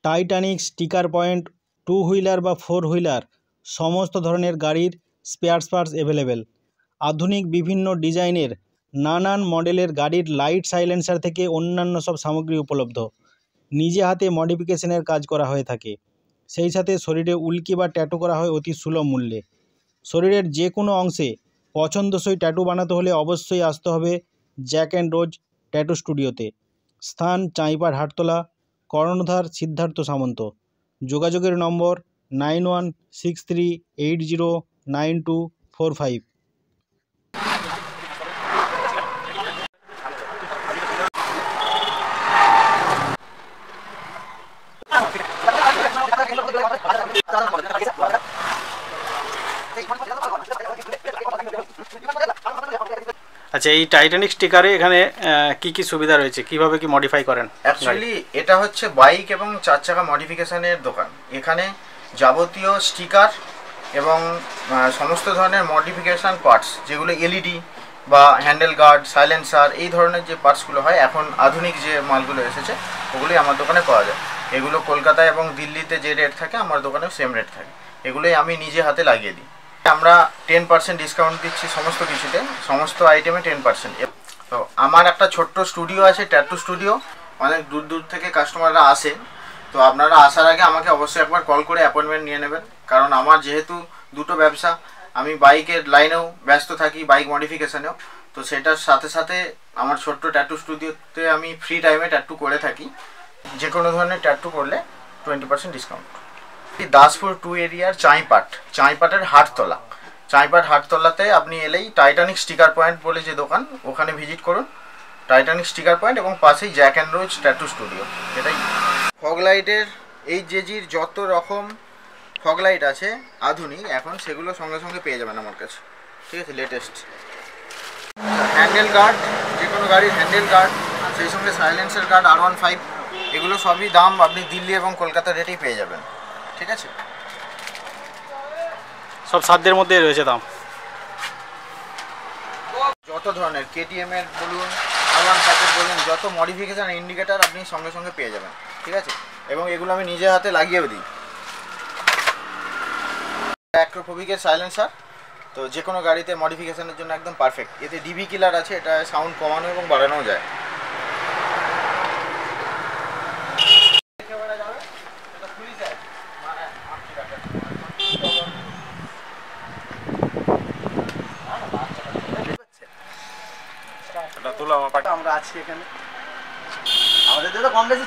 Titanic sticker point, two wheeler বা four wheeler সমস্ত ধরনের গাড়ির স্পেয়ার পার্টস অ্যাভেলেবেল। আধুনিক বিভিন্ন ডিজাইনের নানান মডেলের গাড়ির লাইট সাইলেন্সার থেকে অন্যান্য সব সামগ্রী উপলব্ধ। নিজে হাতে মডিফিকেশনের কাজ করা হয়ে থাকে, সেই সাথে শরীরে উল্কি বা ট্যাটু করা হয় অতি সুলভ মূল্যে। শরীরের যে কোনো অংশে পছন্দসই ট্যাটু বানাতে হলে অবশ্যই আসতে হবে জ্যাক অ্যান্ড রোজ ট্যাটু স্টুডিওতে। স্থান চাঁইপাড় হাটতলা, কর্ণধার সিদ্ধার্থ সামন্ত। যোগাযোগের নম্বর 9163809245। আচ্ছা, এই টাইটানিক স্টিকারে এখানে কি কি সুবিধা রয়েছে, কিভাবে কি মডিফাই করেন? অ্যাকচুয়ালি এটা হচ্ছে বাইক এবং 4 চাকা মডিফিকেশনের দোকান। এখানে যাবতীয় স্টিকার এবং সমস্ত ধরনের মডিফিকেশান পার্টস, যেগুলো এলইডি বা হ্যান্ডেল গার্ড, সাইলেন্সার, এই ধরনের যে পার্টসগুলো হয়, এখন আধুনিক যে মালগুলো এসেছে ওগুলোই আমার দোকানে পাওয়া যায়। এগুলো কলকাতায় এবং দিল্লিতে যে রেট থাকে আমার দোকানেও সেম রেট থাকে। এগুলোই আমি নিজে হাতে লাগিয়ে দিই। আমরা 10% ডিসকাউন্ট দিচ্ছি সমস্ত কিছুতে, সমস্ত আইটেমে 10%। তো আমার একটা ছোট্ট স্টুডিও আছে, ট্যাটু স্টুডিও। অনেক দূর দূর থেকে কাস্টমাররা আসে, তো আপনারা আসার আগে আমাকে অবশ্যই একবার কল করে অ্যাপয়েন্টমেন্ট নিয়ে নেবেন। কারণ আমার যেহেতু দুটো ব্যবসা, আমি বাইকের লাইনেও ব্যস্ত থাকি, বাইক মডিফিকেশানেও, তো সেটার সাথে সাথে আমার ছোট্ট ট্যাটু স্টুডিওতে আমি ফ্রি টাইমে ট্যাটু করে থাকি। যে কোনো ধরনের ট্যাটু করলে 20% ডিসকাউন্ট। দাসপুর 2 এরিয়ার চাঁইপাটের হাটতলা, চাঁইপাট হাটতলাতে আপনি এলেই টাইটানিক স্টিকার পয়েন্ট বলে যে দোকান, ওখানে ভিজিট করুন। টাইটানিক স্টিকার পয়েন্ট এবং পাশেই Jack and rose tattoo studio. এটাই। ফগ লাইটের এই জেজির যত রকম ফগ লাইট আছে আধুনিক এখন, সেগুলো সঙ্গে সঙ্গে পেয়ে যাবেন আমার কাছে, ঠিক আছে, লেটেস্ট। হ্যান্ডেল গার্ড, যে কোনো গাড়ির হ্যান্ডেল গার্ড, সেই সঙ্গে সাইলেন্সার গার্ড R15, এগুলো সবই দাম আপনি দিল্লি এবং কলকাতা রেটেই পেয়ে যাবেন, ঠিক আছে। সব সাধ্যের মধ্যে রয়েছে দাম। যত ধরনের KTM এর বলুন, R15 বলুন, যত মডিফিকেশান ইন্ডিকেটার আপনি সঙ্গে সঙ্গে পেয়ে যাবেন, ঠিক আছে। এবং এগুলো আমি নিজে হাতে লাগিয়েও দিই। অ্যাক্রোফোবিকের সাইলেন্সার, তো যে কোনো গাড়িতে মডিফিকেশানের জন্য একদম পারফেক্ট। এতে ডিবি কিলার আছে, এটা সাউন্ড কমানো এবং বাড়ানোও যায়। আমরা আছি এখানে, আমাদের তো কম বেশি